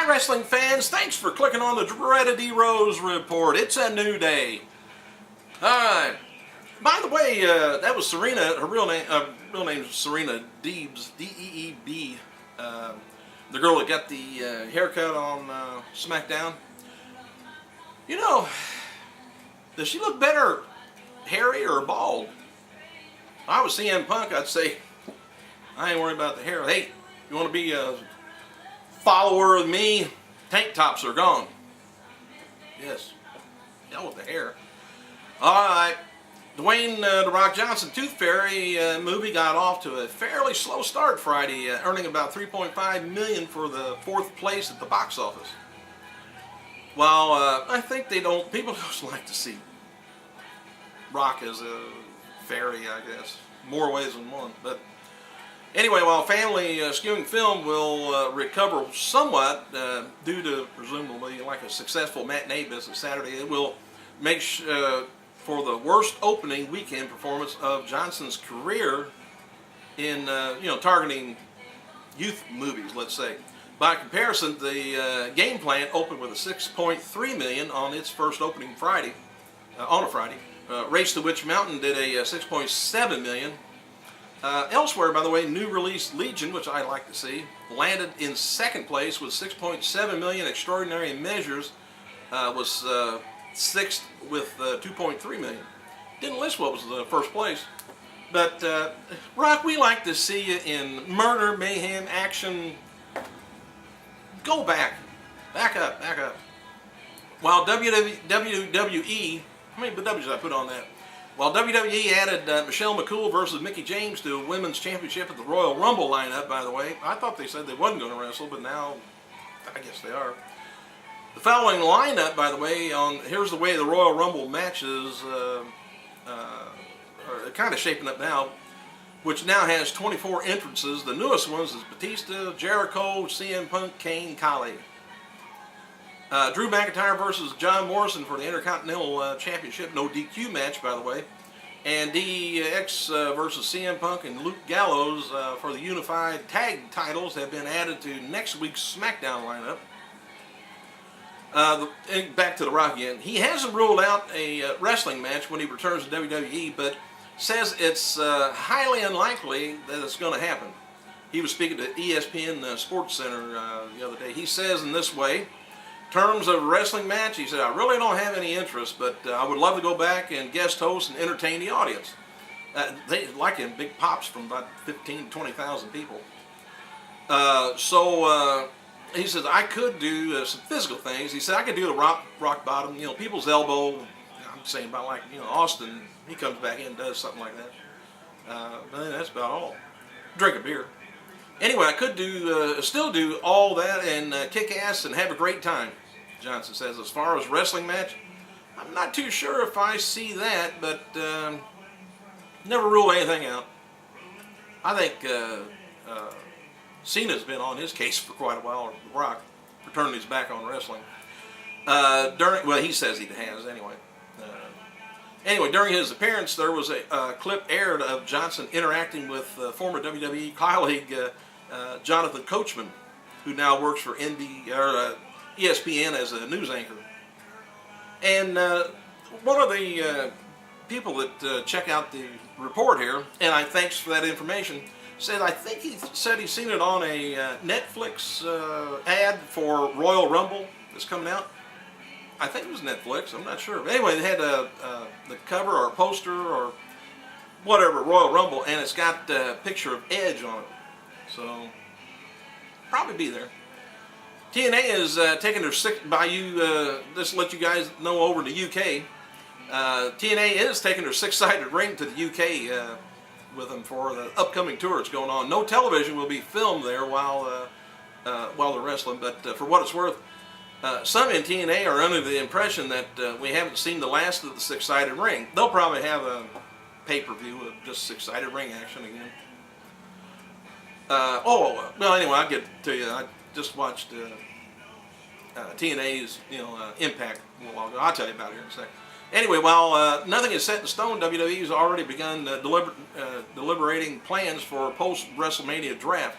Hi wrestling fans, thanks for clicking on the dreaded D-Rose Report. It's a new day. Alright. By the way, that was Serena, her real name is Serena Deebs, D-E-E-B. The girl that got the haircut on SmackDown. You know, does she look better hairy or bald? If I was CM Punk, I'd say, I ain't worried about the hair. Hey, you want to be a follower of me? Tank tops are gone. Yes. Hell with the hair. Alright. Dwayne "The Rock" Johnson Tooth Fairy movie got off to a fairly slow start Friday, earning about $3.5 million for the 4th place at the box office. While I think people just like to see Rock as a fairy, I guess. More ways than one. But anyway, while family skewing film will recover somewhat due to presumably like a successful matinee business Saturday, it will make for the worst opening weekend performance of Johnson's career in targeting youth movies, let's say. By comparison, the Game Plan opened with a $6.3 million on its first opening Friday, on a Friday. Race to Witch Mountain did a $6.7 million. Elsewhere, by the way, new release Legion, which I like to see, landed in 2nd place with $6.7 million. Extraordinary Measures was 6th with $2.3 million. Didn't list what was the 1st place. But Rock, we like to see you in murder, mayhem, action. Go back. Back up, back up. While WWE, how many W's did I put on that? While WWE added Michelle McCool versus Mickie James to a women's championship at the Royal Rumble lineup, by the way. I thought they said they wasn't going to wrestle, but now I guess they are. The following lineup, by the way, here's the way the Royal Rumble matches are kind of shaping up now, which now has 24 entrances. The newest ones is Batista, Jericho, CM Punk, Kane, Khali. Drew McIntyre versus John Morrison for the Intercontinental Championship. No DQ match, by the way. And DX versus CM Punk and Luke Gallows for the Unified Tag titles have been added to next week's SmackDown lineup. Back to The Rock again. He hasn't ruled out a wrestling match when he returns to WWE, but says it's highly unlikely that it's going to happen. He was speaking to ESPN Sports Center the other day. He says in this way, in terms of a wrestling match, he said, I really don't have any interest, but I would love to go back and guest host and entertain the audience. They like him, big pops from about 15 to 20,000 people. He says, I could do some physical things. He said, I could do the rock bottom, people's elbow. I'm saying about like, Austin, he comes back in and does something like that. But then that's about all. Drink a beer. Anyway, I could still do all that and kick ass and have a great time, Johnson says. As far as wrestling match, I'm not too sure if I see that, but never rule anything out. I think Cena's been on his case for quite a while, The Rock, for turning his back on wrestling. Well, he says he has anyway. Anyway, during his appearance, there was a clip aired of Johnson interacting with former WWE colleague Jonathan Coachman, who now works for ESPN as a news anchor. And one of the people that check out the report here, and I thanks for that information, said I think he said he's seen it on a Netflix ad for Royal Rumble that's coming out. I think it was Netflix, I'm not sure. But anyway, they had the cover or poster or whatever, Royal Rumble, and it's got a picture of Edge on it. So, probably be there. TNA is taking their just to let you guys know over in the UK, TNA is taking their 6-sided ring to the UK with them for the upcoming tour that's going on. No television will be filmed there while they're wrestling, but for what it's worth, some in TNA are under the impression that we haven't seen the last of the 6-sided ring. They'll probably have a pay-per-view of just 6-sided ring action again. Well, anyway, I'll get to you. I just watched TNA's, Impact a little while ago. I'll tell you about it here in a second. Anyway, while nothing is set in stone, WWE has already begun deliberating plans for a post-WrestleMania draft.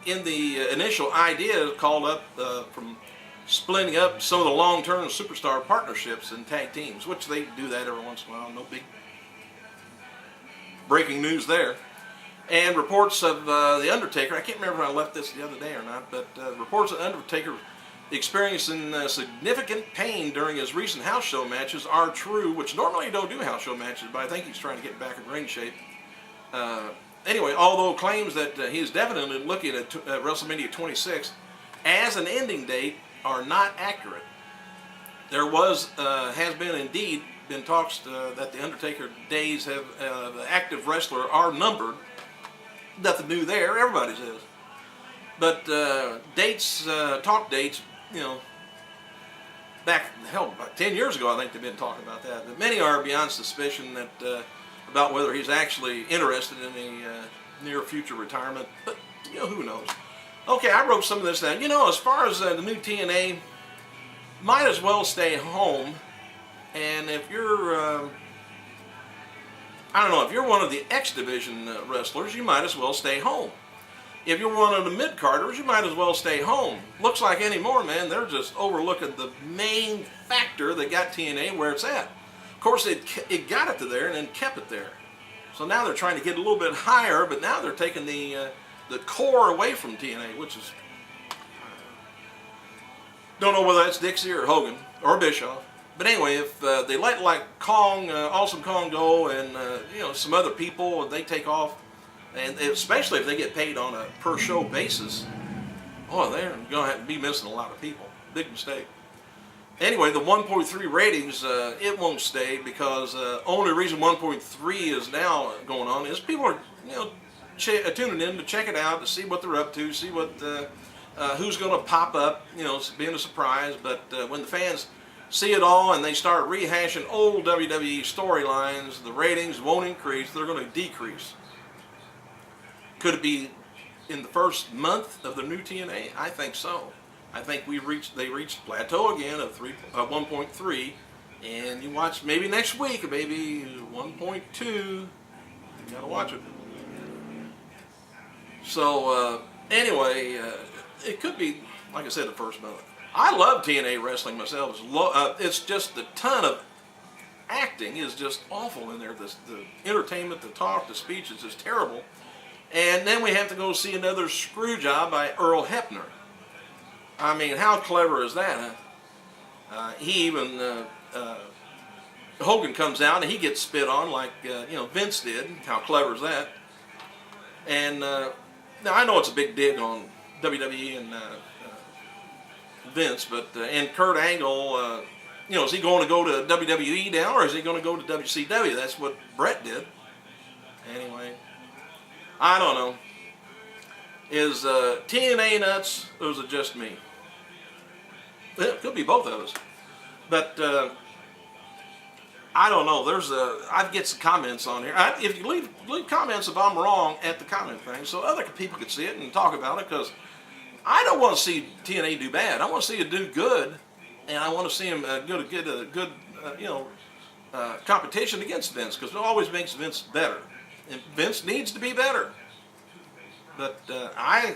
in the initial idea called up from splitting up some of the long-term superstar partnerships and tag teams, which they do that every once in a while. No big breaking news there. And reports of The Undertaker, I can't remember if I left this the other day or not, but reports of Undertaker experiencing significant pain during his recent house show matches are true, which normally don't do house show matches, but I think he's trying to get back in ring shape. Anyway, although claims that he's definitely looking at WrestleMania 26 as an ending date are not accurate. There has been talks that the Undertaker days have the active wrestler are numbered. Nothing new there. Everybody says. But dates, talk dates, you know, back, hell, about 10 years ago, I think they've been talking about that. But many are beyond suspicion that about whether he's actually interested in a near future retirement. But, you know, who knows? Okay, I wrote some of this down. You know, as far as the new TNA, might as well stay home. And if you're, I don't know, if you're one of the X Division wrestlers, you might as well stay home. If you're one of the mid-carders, you might as well stay home. Looks like anymore, man, they're just overlooking the main factor that got TNA where it's at. Of course, it got it to there and then kept it there. So now they're trying to get a little bit higher, but now they're taking the core away from TNA, which is, don't know whether that's Dixie or Hogan or Bischoff. But anyway, if they let like Kong, Awesome Kong go, and you know, some other people, they take off, and especially if they get paid on a per show basis, oh, they're going to have to be missing a lot of people. Big mistake. Anyway, the 1.3 ratings, it won't stay because only reason 1.3 is now going on is people are, you know, tuning in to check it out, to see what they're up to, see what who's going to pop up, you know, being a surprise. But when the fans see it all and they start rehashing old WWE storylines, the ratings won't increase, they're going to decrease. Could it be in the first month of the new TNA? I think so. I think they reached plateau again of 1.3, and you watch maybe next week, maybe 1.2. You gotta watch it. So anyway, it could be, like I said, the first month. I love TNA wrestling myself. It's just the ton of acting is just awful in there. The entertainment, the talk, the speech is just terrible. And then we have to go see another screw job by Earl Hebner. I mean, how clever is that, huh? He even, Hogan comes out and he gets spit on like, you know, Vince did. How clever is that? And now I know it's a big dig on WWE and Vince, but, and Kurt Angle, you know, is he going to go to WWE now or is he going to go to WCW? That's what Brett did. Anyway, I don't know. Is TNA nuts, or is it just me? It could be both of us. But I don't know. I get some comments on here. If you leave comments if I'm wrong at the comment thing, so other people could see it and talk about it, because I don't want to see TNA do bad. I want to see it do good, and I want to see him get a good you know, competition against Vince, because it always makes Vince better. And Vince needs to be better. But I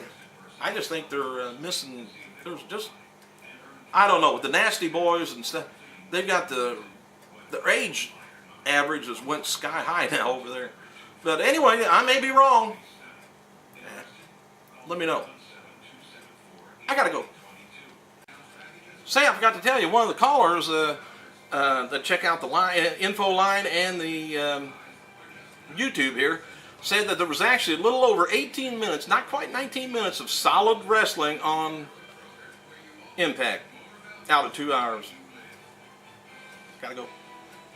just think they're missing. There's just, I don't know, with the Nasty Boys and stuff. They've got their age average has went sky high now over there. But anyway, I may be wrong. Let me know. I gotta go. Say, I forgot to tell you, one of the callers that check out the info line and the YouTube here said that there was actually a little over 18 minutes, not quite 19 minutes, of solid wrestling on Impact out of 2 hours. Gotta go.